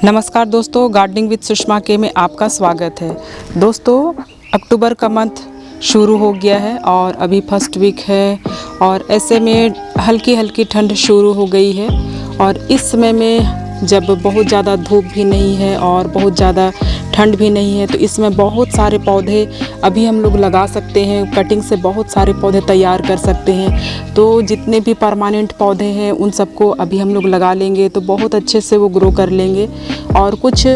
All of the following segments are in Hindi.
नमस्कार दोस्तों, गार्डनिंग विद सुषमा के में आपका स्वागत है। दोस्तों, अक्टूबर का मंथ शुरू हो गया है और अभी फर्स्ट वीक है और ऐसे में हल्की हल्की ठंड शुरू हो गई है। और इस समय में जब बहुत ज़्यादा धूप भी नहीं है और बहुत ज़्यादा ठंड भी नहीं है, तो इसमें बहुत सारे पौधे अभी हम लोग लगा सकते हैं। कटिंग से बहुत सारे पौधे तैयार कर सकते हैं। तो जितने भी परमानेंट पौधे हैं उन सबको अभी हम लोग लगा लेंगे तो बहुत अच्छे से वो ग्रो कर लेंगे। और कुछ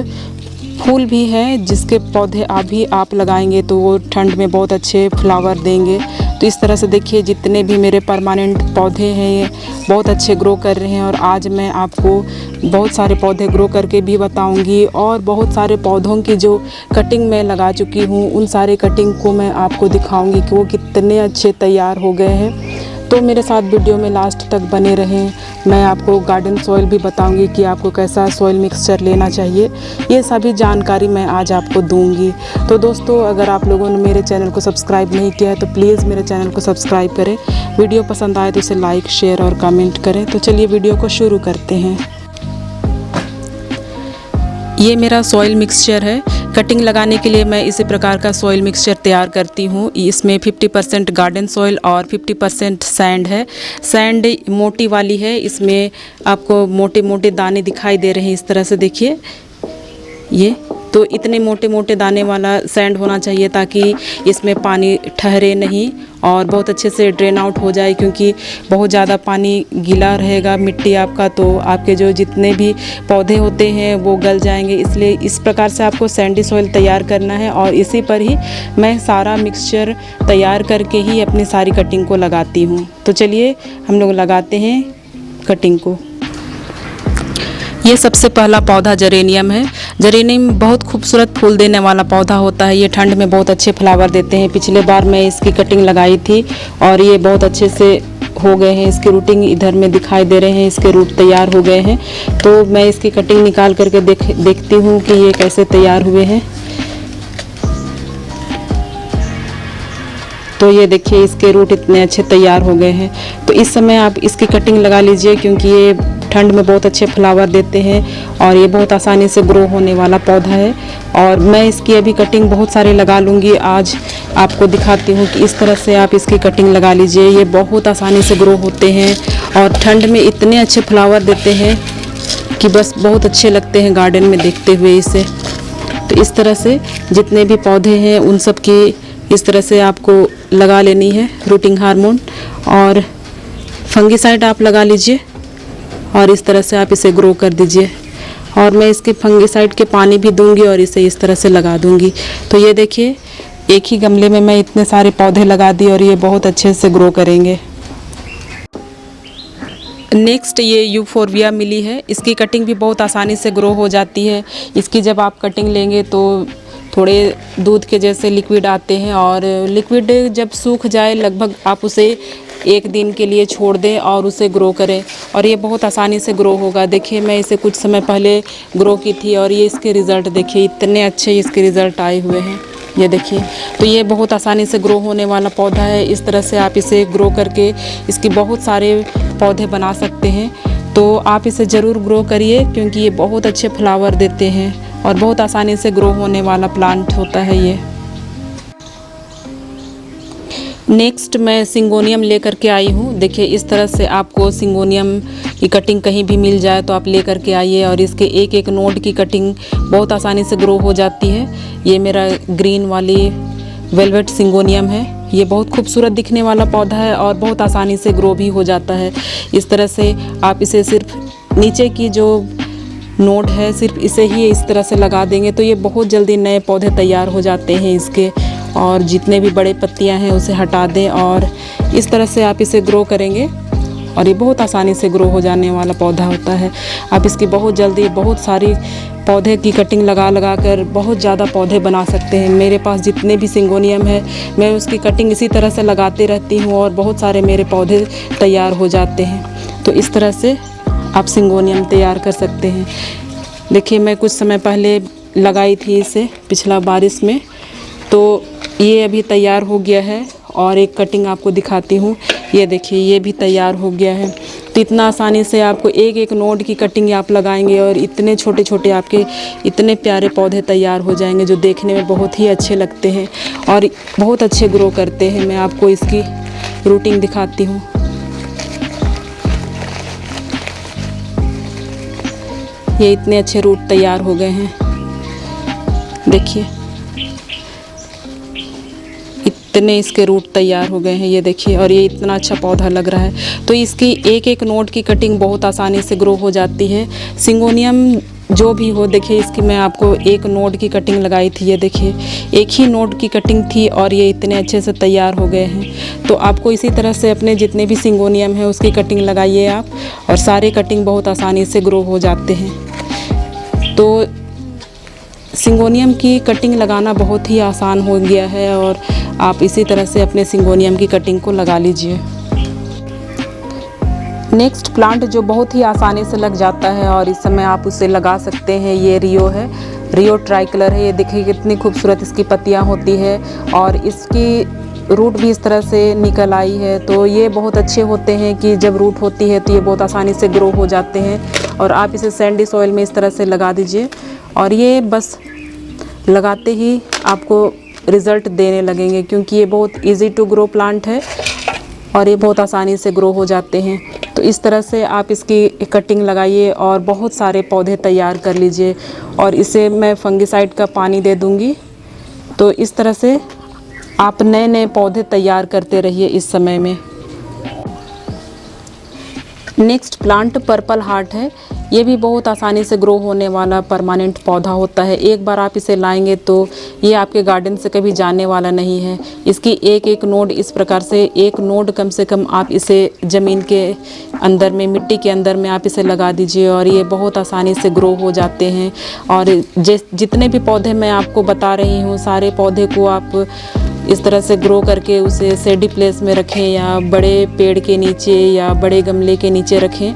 फूल भी हैं जिसके पौधे अभी आप लगाएंगे तो वो ठंड में बहुत अच्छे फ्लावर देंगे। तो इस तरह से देखिए, जितने भी मेरे परमानेंट पौधे हैं ये बहुत अच्छे ग्रो कर रहे हैं। और आज मैं आपको बहुत सारे पौधे ग्रो करके भी बताऊंगी और बहुत सारे पौधों की जो कटिंग मैं लगा चुकी हूँ उन सारे कटिंग को मैं आपको दिखाऊंगी कि वो कितने अच्छे तैयार हो गए हैं। तो मेरे साथ वीडियो में लास्ट तक बने रहें। मैं आपको गार्डन सॉइल भी बताऊंगी कि आपको कैसा सॉइल मिक्सचर लेना चाहिए। ये सभी जानकारी मैं आज आपको दूंगी। तो दोस्तों, अगर आप लोगों ने मेरे चैनल को सब्सक्राइब नहीं किया है तो प्लीज़ मेरे चैनल को सब्सक्राइब करें। वीडियो पसंद आए तो इसे लाइक, शेयर और कमेंट करें। तो चलिए वीडियो को शुरू करते हैं। ये मेरा सॉइल मिक्सचर है। कटिंग लगाने के लिए मैं इसी प्रकार का सॉइल मिक्सचर तैयार करती हूँ। इसमें 50% गार्डन सॉइल और 50% सैंड है। सैंड मोटी वाली है, इसमें आपको मोटे मोटे दाने दिखाई दे रहे हैं। इस तरह से देखिए, ये तो इतने मोटे मोटे दाने वाला सैंड होना चाहिए ताकि इसमें पानी ठहरे नहीं और बहुत अच्छे से ड्रेन आउट हो जाए। क्योंकि बहुत ज़्यादा पानी गीला रहेगा मिट्टी आपका तो आपके जो जितने भी पौधे होते हैं वो गल जाएंगे। इसलिए इस प्रकार से आपको सैंडी सॉइल तैयार करना है और इसी पर ही मैं सारा मिक्सचर तैयार करके ही अपनी सारी कटिंग को लगाती हूँ। तो चलिए हम लोग लगाते हैं कटिंग को। ये सबसे पहला पौधा जेरेनियम है। जेरेनियम बहुत खूबसूरत फूल देने वाला पौधा होता है। ये ठंड में बहुत अच्छे फ्लावर देते हैं। पिछले बार मैं इसकी कटिंग लगाई थी और ये बहुत अच्छे से हो गए हैं। इसके रूटिंग इधर में दिखाई दे रहे हैं, इसके रूट तैयार हो गए हैं। तो मैं इसकी कटिंग निकाल करके देखती हूँ कि ये कैसे तैयार हुए हैं। तो ये देखिए, इसके रूट इतने अच्छे तैयार हो गए हैं। तो इस समय आप इसकी कटिंग लगा लीजिए क्योंकि ये ठंड में बहुत अच्छे फ्लावर देते हैं और ये बहुत आसानी से ग्रो होने वाला पौधा है। और मैं इसकी अभी कटिंग बहुत सारे लगा लूँगी। आज आपको दिखाती हूँ कि इस तरह से आप इसकी कटिंग लगा लीजिए। ये बहुत आसानी से ग्रो होते हैं और ठंड में इतने अच्छे फ्लावर देते हैं कि बस बहुत अच्छे लगते हैं गार्डन में देखते हुए इसे। तो इस तरह से जितने भी पौधे हैं उन सब की इस तरह से आपको लगा लेनी है रूटिंग हार्मोन और फंगीसाइड आप लगा लीजिए और इस तरह से आप इसे ग्रो कर दीजिए। और मैं इसके फंगीसाइड के पानी भी दूंगी और इसे इस तरह से लगा दूंगी। तो ये देखिए, एक ही गमले में मैं इतने सारे पौधे लगा दिए और ये बहुत अच्छे से ग्रो करेंगे। नेक्स्ट ये यूफोरबिया मिली है। इसकी कटिंग भी बहुत आसानी से ग्रो हो जाती है। इसकी जब आप कटिंग लेंगे तो थोड़े दूध के जैसे लिक्विड आते हैं और लिक्विड जब सूख जाए लगभग आप उसे एक दिन के लिए छोड़ दें और उसे ग्रो करें और ये बहुत आसानी से ग्रो होगा। देखिए, मैं इसे कुछ समय पहले ग्रो की थी और ये इसके रिज़ल्ट देखिए, इतने अच्छे इसके रिज़ल्ट आए हुए हैं। ये देखिए, तो ये बहुत आसानी से ग्रो होने वाला पौधा है। इस तरह से आप इसे ग्रो करके इसकी बहुत सारे पौधे बना सकते हैं। तो आप इसे ज़रूर ग्रो करिए क्योंकि ये बहुत अच्छे फ्लावर देते हैं और बहुत आसानी से ग्रो होने वाला प्लांट होता है ये। नेक्स्ट मैं सिंगोनियम लेकर के आई हूँ। देखिए, इस तरह से आपको सिंगोनियम की कटिंग कहीं भी मिल जाए तो आप लेकर के आइए और इसके एक एक नोड की कटिंग बहुत आसानी से ग्रो हो जाती है। ये मेरा ग्रीन वाली वेलवेट सिंगोनियम है। ये बहुत खूबसूरत दिखने वाला पौधा है और बहुत आसानी से ग्रो भी हो जाता है। इस तरह से आप इसे सिर्फ नीचे की जो नोड है सिर्फ इसे ही इस तरह से लगा देंगे तो ये बहुत जल्दी नए पौधे तैयार हो जाते हैं इसके। और जितने भी बड़े पत्तियां हैं उसे हटा दें और इस तरह से आप इसे ग्रो करेंगे और ये बहुत आसानी से ग्रो हो जाने वाला पौधा होता है। आप इसकी बहुत जल्दी बहुत सारी पौधे की कटिंग लगा कर बहुत ज़्यादा पौधे बना सकते हैं। मेरे पास जितने भी सिंगोनियम है मैं उसकी कटिंग इसी तरह से लगाते रहती हूँ और बहुत सारे मेरे पौधे तैयार हो जाते हैं। तो इस तरह से आप सिंगोनियम तैयार कर सकते हैं। देखिए, मैं कुछ समय पहले लगाई थी इसे पिछला बारिश में, तो ये अभी तैयार हो गया है और एक कटिंग आपको दिखाती हूँ। ये देखिए, ये भी तैयार हो गया है। तो इतना आसानी से आपको एक एक नोड की कटिंग आप लगाएंगे और इतने छोटे छोटे आपके इतने प्यारे पौधे तैयार हो जाएंगे जो देखने में बहुत ही अच्छे लगते हैं और बहुत अच्छे ग्रो करते हैं। मैं आपको इसकी रूटिंग दिखाती हूँ। ये इतने अच्छे रूट तैयार हो गए हैं, देखिए इतने इसके रूट तैयार हो गए हैं, ये देखिए। और ये इतना अच्छा पौधा लग रहा है। तो इसकी एक एक नोड की कटिंग बहुत आसानी से ग्रो हो जाती है। सिंगोनियम जो भी हो, देखिए इसकी मैं आपको एक नोड की कटिंग लगाई थी, ये देखिए एक ही नोड की कटिंग थी और ये इतने अच्छे से तैयार हो गए हैं। तो आपको इसी तरह से अपने जितने भी सिंगोनियम है उसकी कटिंग लगाइए आप, और सारे कटिंग बहुत आसानी से ग्रो हो जाते हैं। तो सिंगोनियम की कटिंग लगाना बहुत ही आसान हो गया है और आप इसी तरह से अपने सिंगोनियम की कटिंग को लगा लीजिए। नेक्स्ट प्लांट जो बहुत ही आसानी से लग जाता है और इस समय आप उसे लगा सकते हैं, ये रियो है, रियो ट्राई कलर है। ये देखिए कितनी खूबसूरत इसकी पत्तियां होती है और इसकी रूट भी इस तरह से निकल आई है। तो ये बहुत अच्छे होते हैं कि जब रूट होती है तो ये बहुत आसानी से ग्रो हो जाते हैं। और आप इसे सैंडी सॉइल में इस तरह से लगा दीजिए और ये बस लगाते ही आपको रिज़ल्ट देने लगेंगे, क्योंकि ये बहुत इजी टू ग्रो प्लांट है और ये बहुत आसानी से ग्रो हो जाते हैं। तो इस तरह से आप इसकी कटिंग लगाइए और बहुत सारे पौधे तैयार कर लीजिए। और इसे मैं फंगिसाइड का पानी दे दूँगी। तो इस तरह से आप नए नए पौधे तैयार करते रहिए इस समय में। नेक्स्ट प्लांट पर्पल हार्ट है। ये भी बहुत आसानी से ग्रो होने वाला परमानेंट पौधा होता है। एक बार आप इसे लाएंगे तो ये आपके गार्डन से कभी जाने वाला नहीं है। इसकी एक एक नोड इस प्रकार से, एक नोड कम से कम आप इसे ज़मीन के अंदर में, मिट्टी के अंदर में आप इसे लगा दीजिए और ये बहुत आसानी से ग्रो हो जाते हैं। और जितने भी पौधे मैं आपको बता रही हूँ, सारे पौधे को आप इस तरह से ग्रो करके उसे शेडी प्लेस में रखें या बड़े पेड़ के नीचे या बड़े गमले के नीचे रखें,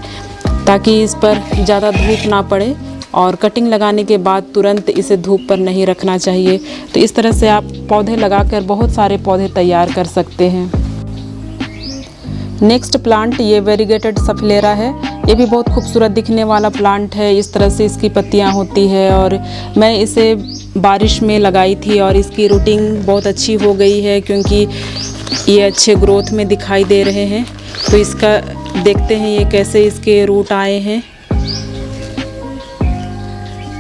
ताकि इस पर ज़्यादा धूप ना पड़े। और कटिंग लगाने के बाद तुरंत इसे धूप पर नहीं रखना चाहिए। तो इस तरह से आप पौधे लगाकर बहुत सारे पौधे तैयार कर सकते हैं। नेक्स्ट प्लांट ये वेरीगेटेड सफलेरा है। ये भी बहुत खूबसूरत दिखने वाला प्लांट है। इस तरह से इसकी पत्तियां होती है और मैं इसे बारिश में लगाई थी और इसकी रूटिंग बहुत अच्छी हो गई है, क्योंकि ये अच्छे ग्रोथ में दिखाई दे रहे हैं। तो इसका देखते हैं ये कैसे इसके रूट आए हैं।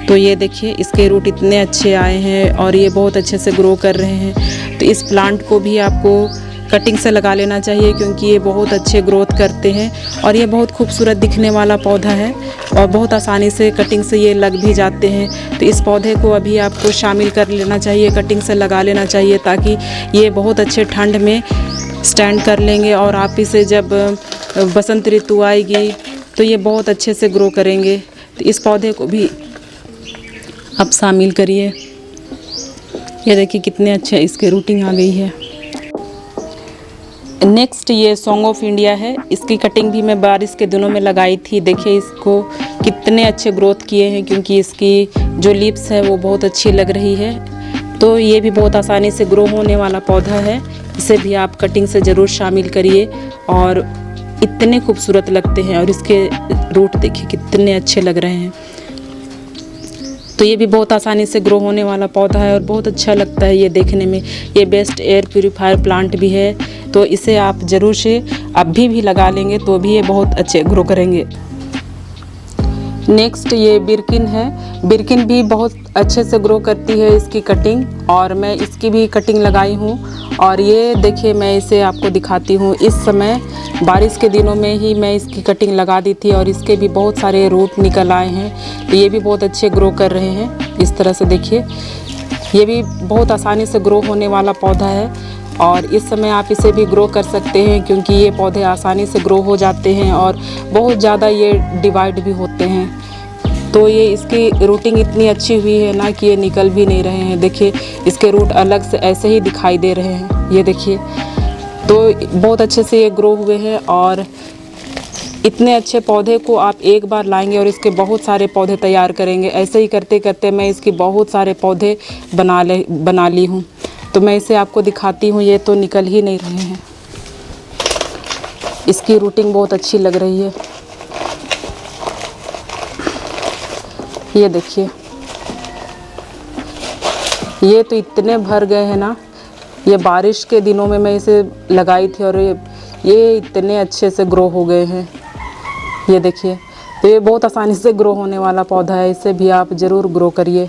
तो ये देखिए इसके रूट इतने अच्छे आए हैं और ये बहुत अच्छे से ग्रो कर रहे हैं। तो इस प्लांट को भी आपको कटिंग से लगा लेना चाहिए, क्योंकि ये बहुत अच्छे ग्रोथ करते हैं और ये बहुत खूबसूरत दिखने वाला पौधा है और बहुत आसानी से कटिंग से ये लग भी जाते हैं। तो इस पौधे को अभी आपको शामिल कर लेना चाहिए, कटिंग से लगा लेना चाहिए, ताकि ये बहुत अच्छे ठंड में स्टैंड कर लेंगे और आप इसे जब बसंत ऋतु आएगी तो ये बहुत अच्छे से ग्रो करेंगे। तो इस पौधे को भी आप शामिल करिए। ये देखिए कितने अच्छे इसके रूटिंग आ गई है। नेक्स्ट ये सॉन्ग ऑफ इंडिया है। इसकी कटिंग भी मैं बारिश के दिनों में लगाई थी। देखिए इसको कितने अच्छे ग्रोथ किए हैं, क्योंकि इसकी जो लीव्स है वो बहुत अच्छी लग रही है। तो ये भी बहुत आसानी से ग्रो होने वाला पौधा है। इसे भी आप कटिंग से ज़रूर शामिल करिए और इतने खूबसूरत लगते हैं और इसके रूट देखिए कितने अच्छे लग रहे हैं। तो ये भी बहुत आसानी से ग्रो होने वाला पौधा है और बहुत अच्छा लगता है ये देखने में। ये बेस्ट एयर प्यूरीफायर प्लांट भी है। तो इसे आप ज़रूर से अभी भी लगा लेंगे तो भी ये बहुत अच्छे ग्रो करेंगे। नेक्स्ट ये बिरकिन है। बिरकिन भी बहुत अच्छे से ग्रो करती है इसकी कटिंग, और मैं इसकी भी कटिंग लगाई हूँ। और ये देखिए मैं इसे आपको दिखाती हूँ। इस समय बारिश के दिनों में ही मैं इसकी कटिंग लगा दी थी और इसके भी बहुत सारे रूट निकल आए हैं। तो ये भी बहुत अच्छे ग्रो कर रहे हैं। इस तरह से देखिए ये भी बहुत आसानी से ग्रो होने वाला पौधा है और इस समय आप इसे भी ग्रो कर सकते हैं, क्योंकि ये पौधे आसानी से ग्रो हो जाते हैं और बहुत ज़्यादा ये डिवाइड भी होते हैं। तो ये इसकी रूटिंग इतनी अच्छी हुई है ना कि ये निकल भी नहीं रहे हैं। देखिए इसके रूट अलग से ऐसे ही दिखाई दे रहे हैं, ये देखिए। तो बहुत अच्छे से ये ग्रो हुए हैं और इतने अच्छे पौधे को आप एक बार लाएंगे और इसके बहुत सारे पौधे तैयार करेंगे। ऐसे ही करते करते मैं इसकी बहुत सारे पौधे बना ली हूँ। तो मैं इसे आपको दिखाती हूँ। ये तो निकल ही नहीं रहे हैं। इसकी रूटिंग बहुत अच्छी लग रही है। ये देखिए, ये तो इतने भर गए हैं ना। ये बारिश के दिनों में मैं इसे लगाई थी और ये इतने अच्छे से ग्रो हो गए हैं। ये देखिए, तो ये बहुत आसानी से ग्रो होने वाला पौधा है, इसे भी आप ज़रूर ग्रो करिए।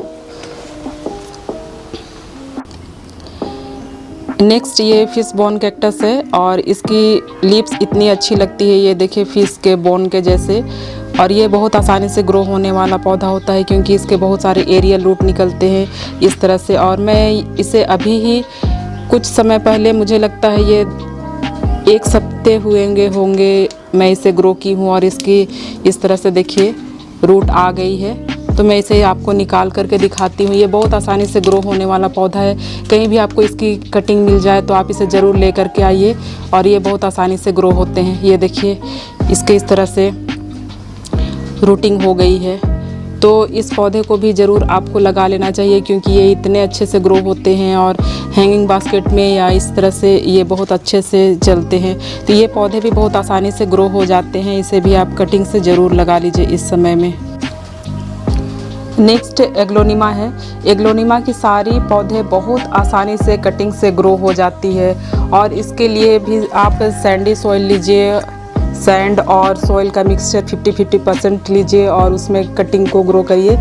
नेक्स्ट ये फिश बोन कैक्टस है और इसकी लीव्स इतनी अच्छी लगती है, ये देखिए फिश के बोन के जैसे। और ये बहुत आसानी से ग्रो होने वाला पौधा होता है क्योंकि इसके बहुत सारे एरियल रूट निकलते हैं इस तरह से। और मैं इसे अभी ही कुछ समय पहले, मुझे लगता है ये 1 हफ्ते होंगे मैं इसे ग्रो की हूँ और इसकी इस तरह से देखिए रूट आ गई है। तो मैं इसे आपको निकाल करके दिखाती हूँ। ये बहुत आसानी से ग्रो होने वाला पौधा है। कहीं भी आपको इसकी कटिंग मिल जाए तो आप इसे ज़रूर ले करके आइए और ये बहुत आसानी से ग्रो होते हैं। ये देखिए, इसके इस तरह से रूटिंग हो गई है। तो इस पौधे को भी ज़रूर आपको लगा लेना चाहिए क्योंकि ये इतने अच्छे से ग्रो होते हैं और हैंगिंग बास्केट में या इस तरह से ये बहुत अच्छे से चलते हैं। तो ये पौधे भी बहुत आसानी से ग्रो हो जाते हैं। इसे भी आप कटिंग से ज़रूर लगा लीजिए इस समय में। नेक्स्ट एग्लोनिमा है। एग्लोनिमा की सारी पौधे बहुत आसानी से कटिंग से ग्रो हो जाती है और इसके लिए भी आप सैंडी सॉइल लीजिए, सैंड और सॉइल का मिक्सचर 50-50% लीजिए और उसमें कटिंग को ग्रो करिए।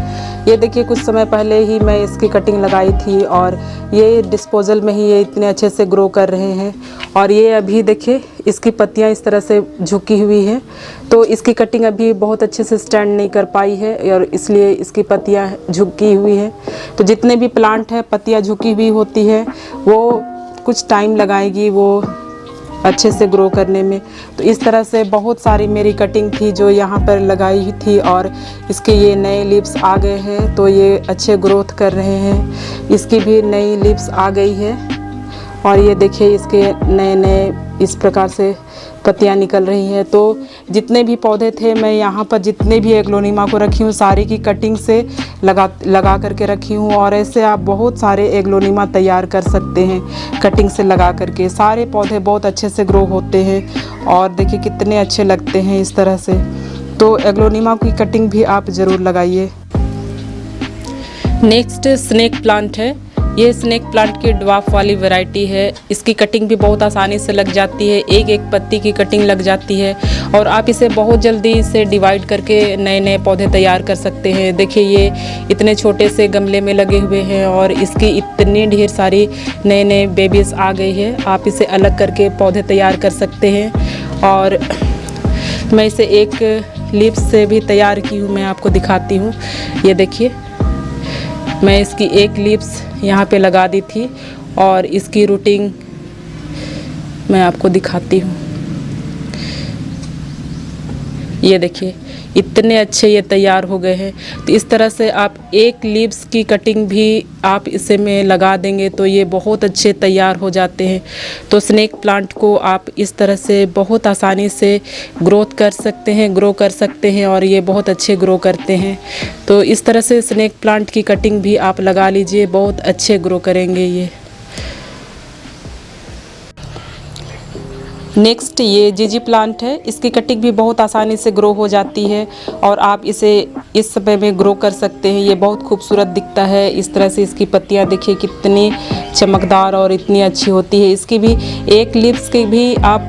ये देखिए, कुछ समय पहले ही मैं इसकी कटिंग लगाई थी और ये डिस्पोजल में ही ये इतने अच्छे से ग्रो कर रहे हैं। और ये अभी देखिए, इसकी पत्तियां इस तरह से झुकी हुई है, तो इसकी कटिंग अभी बहुत अच्छे से स्टैंड नहीं कर पाई है और इसलिए इसकी पत्तियां झुकी हुई है। तो जितने भी प्लांट है पत्तियां झुकी हुई होती है, वो कुछ टाइम लगाएगी वो अच्छे से ग्रो करने में। तो इस तरह से बहुत सारी मेरी कटिंग थी जो यहाँ पर लगाई थी और इसके ये नए लीव्स आ गए हैं, तो ये अच्छे ग्रोथ कर रहे हैं। इसकी भी नई लीव्स आ गई है और ये देखिए, इसके नए नए इस प्रकार से पत्तियाँ निकल रही हैं। तो जितने भी पौधे थे, मैं यहाँ पर जितने भी एग्लोनिमा को रखी हूँ सारी की कटिंग से लगा करके रखी हूँ। और ऐसे आप बहुत सारे एग्लोनिमा तैयार कर सकते हैं कटिंग से लगा करके। सारे पौधे बहुत अच्छे से ग्रो होते हैं और देखिए कितने अच्छे लगते हैं इस तरह से। तो एग्लोनिमा की कटिंग भी आप ज़रूर लगाइए। नेक्स्ट स्नेक प्लांट है। ये स्नेक प्लांट की ड्वार्फ वाली वैरायटी है। इसकी कटिंग भी बहुत आसानी से लग जाती है, एक एक पत्ती की कटिंग लग जाती है और आप इसे बहुत जल्दी से डिवाइड करके नए नए पौधे तैयार कर सकते हैं। देखिए, ये इतने छोटे से गमले में लगे हुए हैं और इसकी इतनी ढेर सारी नए नए बेबीज़ आ गई है। आप इसे अलग करके पौधे तैयार कर सकते हैं और मैं इसे एक लीव्स से भी तैयार की हूँ, मैं आपको दिखाती हूँ। ये देखिए, मैं इसकी एक लीव्स यहाँ पे लगा दी थी और इसकी रूटिंग मैं आपको दिखाती हूँ। ये देखिए, इतने अच्छे ये तैयार हो गए हैं। तो इस तरह से आप एक लीव्स की कटिंग भी आप इसे में लगा देंगे तो ये बहुत अच्छे तैयार हो जाते हैं। तो स्नेक प्लांट को आप इस तरह से बहुत आसानी से ग्रो कर सकते हैं और ये बहुत अच्छे ग्रो करते हैं। तो इस तरह से स्नेक प्लांट की कटिंग भी आप लगा लीजिए, बहुत अच्छे ग्रो करेंगे ये। नेक्स्ट ये जीजी प्लांट है। इसकी कटिंग भी बहुत आसानी से ग्रो हो जाती है और आप इसे इस समय में ग्रो कर सकते हैं। ये बहुत खूबसूरत दिखता है। इस तरह से इसकी पत्तियां देखिए कितनी चमकदार और इतनी अच्छी होती है। इसकी भी एक लीव्स की भी आप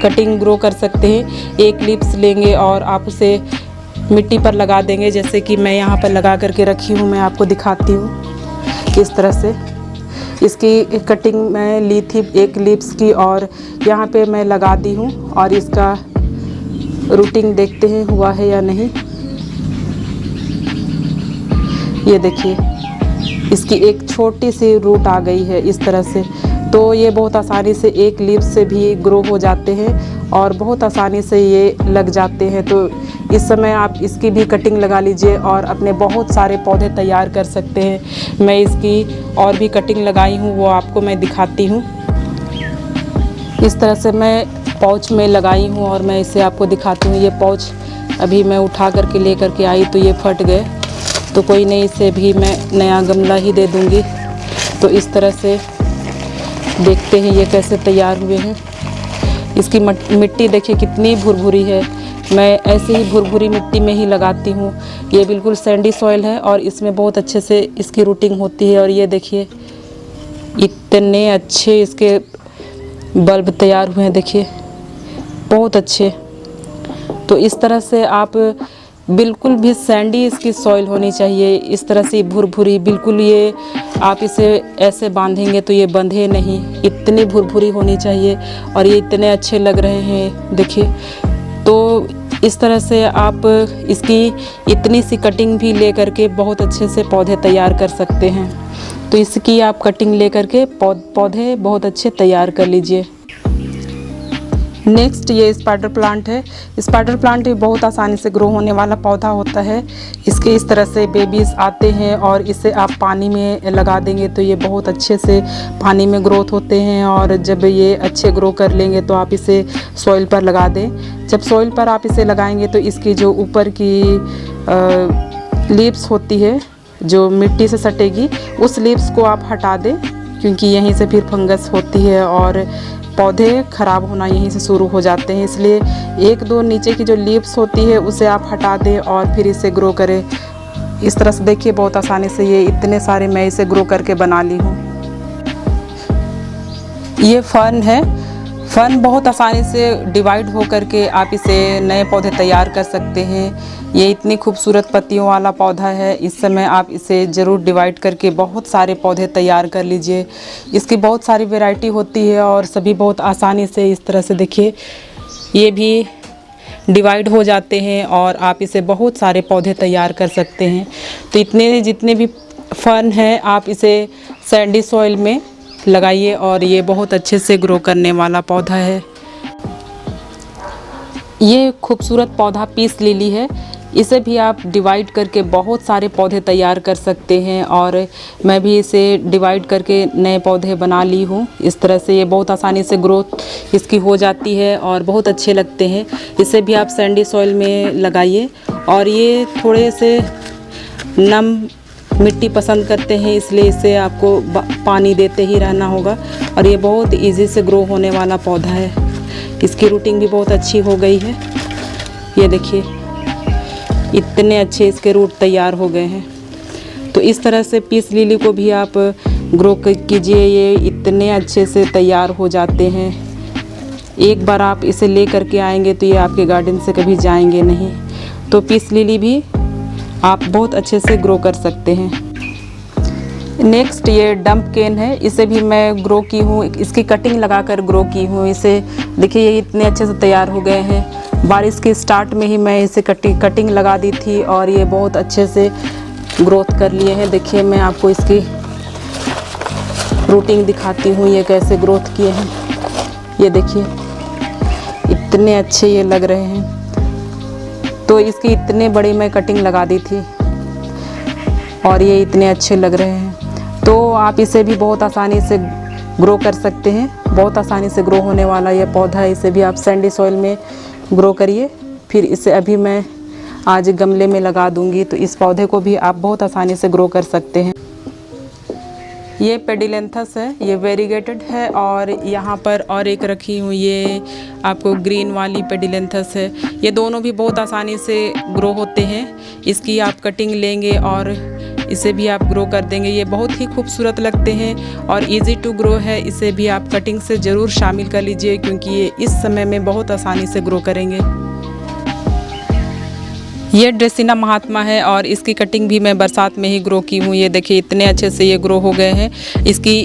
कटिंग ग्रो कर सकते हैं। एक लीव्स लेंगे और आप उसे मिट्टी पर लगा देंगे, जैसे कि मैं यहाँ पर लगा करके रखी हूँ, मैं आपको दिखाती हूँ। इस तरह से इसकी कटिंग मैं ली थी एक लीव्स की और यहाँ पे मैं लगा दी हूँ और इसका रूटिंग देखते हैं हुआ है या नहीं। ये देखिए, इसकी एक छोटी सी रूट आ गई है इस तरह से। तो ये बहुत आसानी से एक लीव्स से भी ग्रो हो जाते हैं और बहुत आसानी से ये लग जाते हैं। तो इस समय आप इसकी भी कटिंग लगा लीजिए और अपने बहुत सारे पौधे तैयार कर सकते हैं। मैं इसकी और भी कटिंग लगाई हूँ, वो आपको मैं दिखाती हूँ। इस तरह से मैं पाउच में लगाई हूँ और मैं इसे आपको दिखाती हूँ। ये पाउच अभी मैं उठा करके ले करके आई तो ये फट गए, तो कोई नहीं, इसे भी मैं नया गमला ही दे दूँगी। तो इस तरह से देखते हैं ये कैसे तैयार हुए हैं। इसकी मिट्टी देखिए कितनी भुरभुरी है। मैं ऐसे ही भुरभुरी मिट्टी में ही लगाती हूँ। ये बिल्कुल सैंडी सॉइल है और इसमें बहुत अच्छे से इसकी रूटिंग होती है। और ये देखिए इतने अच्छे इसके बल्ब तैयार हुए हैं, देखिए बहुत अच्छे। तो इस तरह से आप बिल्कुल भी सैंडी इसकी सॉइल होनी चाहिए, इस तरह से भुरभुरी बिल्कुल। ये आप इसे ऐसे बांधेंगे तो ये बंधे नहीं, इतनी भुरभुरी होनी चाहिए। और ये इतने अच्छे लग रहे हैं देखिए। तो इस तरह से आप इसकी इतनी सी कटिंग भी ले करके बहुत अच्छे से पौधे तैयार कर सकते हैं। तो इसकी आप कटिंग ले करके पौधे बहुत अच्छे तैयार कर लीजिए। नेक्स्ट ये स्पाइडर प्लांट है। स्पाइडर प्लांट भी बहुत आसानी से ग्रो होने वाला पौधा होता है। इसके इस तरह से बेबीज़ आते हैं और इसे आप पानी में लगा देंगे तो ये बहुत अच्छे से पानी में ग्रोथ होते हैं। और जब ये अच्छे ग्रो कर लेंगे तो आप इसे सॉइल पर लगा दें। जब सॉइल पर आप इसे लगाएंगे तो इसकी जो ऊपर की लीव्स होती है जो मिट्टी से सटेगी, उस लीव्स को आप हटा दें, क्योंकि यहीं से फिर फंगस होती है और पौधे ख़राब होना यहीं से शुरू हो जाते हैं। इसलिए एक दो नीचे की जो लीव्स होती है उसे आप हटा दें और फिर इसे ग्रो करें। इस तरह से देखिए बहुत आसानी से ये इतने सारे मैं इसे ग्रो करके बना ली हूँ। ये फर्न है। फर्न बहुत आसानी से डिवाइड हो करके आप इसे नए पौधे तैयार कर सकते हैं। ये इतनी खूबसूरत पत्तियों वाला पौधा है। इस समय आप इसे ज़रूर डिवाइड करके बहुत सारे पौधे तैयार कर लीजिए। इसकी बहुत सारी वैरायटी होती है और सभी बहुत आसानी से इस तरह से देखिए ये भी डिवाइड हो जाते हैं और आप इसे बहुत सारे पौधे तैयार कर सकते हैं। तो इतने जितने भी फर्न हैं आप इसे सैंडी सॉइल में लगाइए और ये बहुत अच्छे से ग्रो करने वाला पौधा है। ये खूबसूरत पौधा पीस लिली है। इसे भी आप डिवाइड करके बहुत सारे पौधे तैयार कर सकते हैं और मैं भी इसे डिवाइड करके नए पौधे बना ली हूँ। इस तरह से ये बहुत आसानी से ग्रोथ इसकी हो जाती है और बहुत अच्छे लगते हैं। इसे भी आप सैंडी सॉइल में लगाइए। और ये थोड़े से नम मिट्टी पसंद करते हैं, इसलिए इसे आपको पानी देते ही रहना होगा। और ये बहुत इजी से ग्रो होने वाला पौधा है। इसकी रूटिंग भी बहुत अच्छी हो गई है। ये देखिए इतने अच्छे इसके रूट तैयार हो गए हैं। तो इस तरह से पीस लिली को भी आप ग्रो कीजिए। ये इतने अच्छे से तैयार हो जाते हैं। एक बार आप इसे ले करके आएंगे तो ये आपके गार्डन से कभी जाएंगे नहीं। तो पीस लिली भी आप बहुत अच्छे से ग्रो कर सकते हैं। नेक्स्ट ये डंप केन है। इसे भी मैं ग्रो की हूँ, इसकी कटिंग लगाकर ग्रो की हूँ। इसे देखिए ये इतने अच्छे से तैयार हो गए हैं। बारिश के स्टार्ट में ही मैं इसे कटिंग लगा दी थी और ये बहुत अच्छे से ग्रोथ कर लिए हैं। देखिए मैं आपको इसकी रूटिंग दिखाती हूँ ये कैसे ग्रोथ किए हैं। ये देखिए इतने अच्छे ये लग रहे हैं। तो इसकी इतने बड़ी मैं कटिंग लगा दी थी और ये इतने अच्छे लग रहे हैं। तो आप इसे भी बहुत आसानी से ग्रो कर सकते हैं। बहुत आसानी से ग्रो होने वाला ये पौधा है। इसे भी आप सैंडी सॉइल में ग्रो करिए। फिर इसे अभी मैं आज गमले में लगा दूंगी। तो इस पौधे को भी आप बहुत आसानी से ग्रो कर सकते हैं। ये पेडिलेंथस है, ये वेरीगेटेड है। और यहाँ पर और एक रखी हूँ, ये आपको ग्रीन वाली पेडिलेंथस है। ये दोनों भी बहुत आसानी से ग्रो होते हैं। इसकी आप कटिंग लेंगे और इसे भी आप ग्रो कर देंगे। ये बहुत ही खूबसूरत लगते हैं और इजी टू ग्रो है। इसे भी आप कटिंग से ज़रूर शामिल कर लीजिए, क्योंकि ये इस समय में बहुत आसानी से ग्रो करेंगे। ये ड्रेसिना महात्मा है और इसकी कटिंग भी मैं बरसात में ही ग्रो की हूँ। ये देखिए इतने अच्छे से ये ग्रो हो गए हैं। इसकी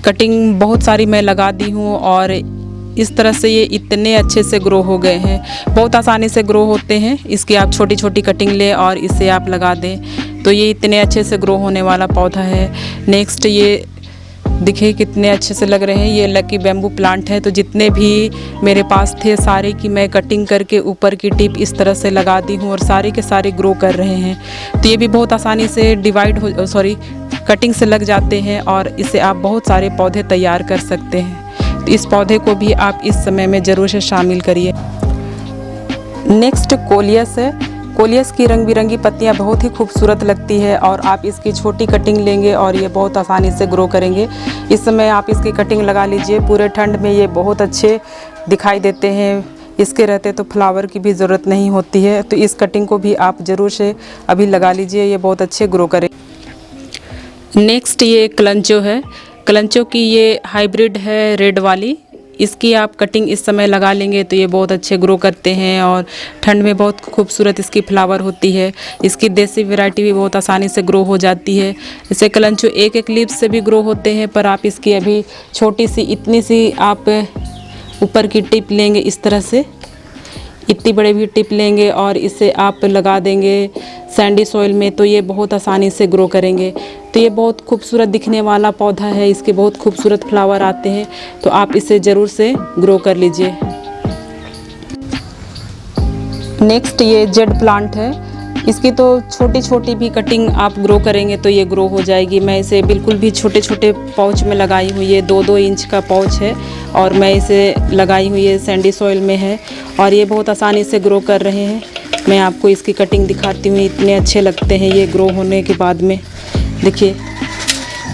कटिंग बहुत सारी मैं लगा दी हूँ और इस तरह से ये इतने अच्छे से ग्रो हो गए हैं। बहुत आसानी से ग्रो होते हैं। इसकी आप छोटी छोटी कटिंग लें और इसे आप लगा दें तो ये इतने अच्छे से ग्रो होने वाला पौधा है। नेक्स्ट ये देखिए कितने अच्छे से लग रहे हैं। ये लकी बैम्बू प्लांट है। तो जितने भी मेरे पास थे सारे की मैं कटिंग करके ऊपर की टिप इस तरह से लगा दी हूँ और सारे के सारे ग्रो कर रहे हैं। तो ये भी बहुत आसानी से कटिंग से लग जाते हैं और इससे आप बहुत सारे पौधे तैयार कर सकते हैं। तो इस पौधे को भी आप इस समय में ज़रूर से शामिल करिए। नेक्स्ट कोलियस है। कोलियस की रंग बिरंगी पत्तियां बहुत ही खूबसूरत लगती है और आप इसकी छोटी कटिंग लेंगे और ये बहुत आसानी से ग्रो करेंगे। इस समय आप इसकी कटिंग लगा लीजिए। पूरे ठंड में ये बहुत अच्छे दिखाई देते हैं। इसके रहते तो फ्लावर की भी ज़रूरत नहीं होती है। तो इस कटिंग को भी आप ज़रूर से अभी लगा लीजिए, ये बहुत अच्छे ग्रो करें। नेक्स्ट ये कलंचो है। कलंचो की ये हाइब्रिड है रेड वाली। इसकी आप कटिंग इस समय लगा लेंगे तो ये बहुत अच्छे ग्रो करते हैं और ठंड में बहुत खूबसूरत इसकी फ्लावर होती है। इसकी देसी वैरायटी भी बहुत आसानी से ग्रो हो जाती है। जैसे कलंचो एक एक लीव्स से भी ग्रो होते हैं, पर आप इसकी अभी छोटी सी इतनी सी आप ऊपर की टिप लेंगे, इस तरह से इतनी बड़ी भी टिप लेंगे और इसे आप लगा देंगे सैंडी सॉइल में, तो ये बहुत आसानी से ग्रो करेंगे। तो ये बहुत खूबसूरत दिखने वाला पौधा है, इसके बहुत खूबसूरत फ्लावर आते हैं, तो आप इसे ज़रूर से ग्रो कर लीजिए। नेक्स्ट ये जेड प्लांट है। इसकी तो छोटी छोटी भी कटिंग आप ग्रो करेंगे तो ये ग्रो हो जाएगी। मैं इसे बिल्कुल भी छोटे छोटे पाउच में लगाई हुई है, 2-2 इंच का पाउच है और मैं इसे लगाई हुई है सैंडी सॉइल में है और ये बहुत आसानी से ग्रो कर रहे हैं। मैं आपको इसकी कटिंग दिखाती हूँ, इतने अच्छे लगते हैं ये ग्रो होने के बाद में। देखिए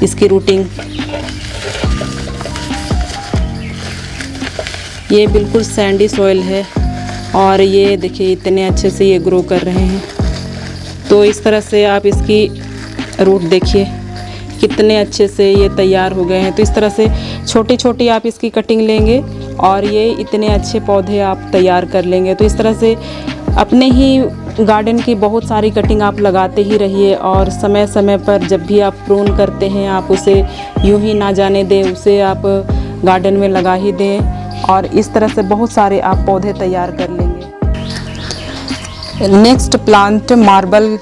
इसकी रूटिंग, ये बिल्कुल सैंडी सॉइल है और ये देखिए इतने अच्छे से ये ग्रो कर रहे हैं। तो इस तरह से आप इसकी रूट देखिए कितने अच्छे से ये तैयार हो गए हैं। तो इस तरह से छोटी छोटी आप इसकी कटिंग लेंगे और ये इतने अच्छे पौधे आप तैयार कर लेंगे। तो इस तरह से अपने ही गार्डन की बहुत सारी कटिंग आप लगाते ही रहिए और समय समय पर जब भी आप प्रून करते हैं आप उसे यूं ही ना जाने दें, उसे आप गार्डन में लगा ही दें और इस तरह से बहुत सारे आप पौधे तैयार कर लेंगे। Next plant marble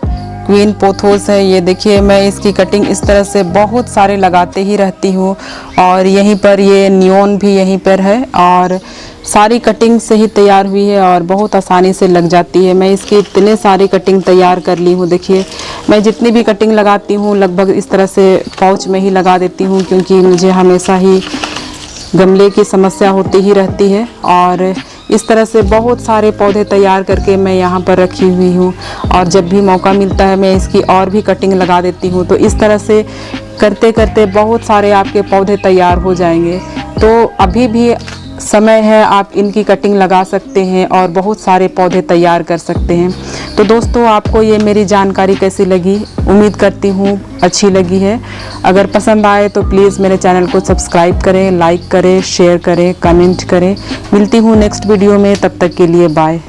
queen pothos है। ये देखिए मैं इसकी कटिंग इस तरह से बहुत सारे लगाते ही रहती हूँ और यहीं पर ये नियॉन भी यहीं पर है और सारी कटिंग से ही तैयार हुई है और बहुत आसानी से लग जाती है। मैं इसकी इतने सारी कटिंग तैयार कर ली हूँ। देखिए मैं जितनी भी कटिंग लगाती हूँ लगभग इस तरह से पाउच में ही लगा देती हूँ, क्योंकि मुझे हमेशा ही गमले की समस्या होती ही रहती है और इस तरह से बहुत सारे पौधे तैयार करके मैं यहाँ पर रखी हुई हूँ और जब भी मौका मिलता है मैं इसकी और भी कटिंग लगा देती हूँ। तो इस तरह से करते करते बहुत सारे आपके पौधे तैयार हो जाएंगे। तो अभी भी समय है, आप इनकी कटिंग लगा सकते हैं और बहुत सारे पौधे तैयार कर सकते हैं। तो दोस्तों आपको ये मेरी जानकारी कैसी लगी? उम्मीद करती हूँ अच्छी लगी है। अगर पसंद आए तो प्लीज़ मेरे चैनल को सब्सक्राइब करें, लाइक करें, शेयर करें, कमेंट करें। मिलती हूँ नेक्स्ट वीडियो में, तब तक के लिए बाय।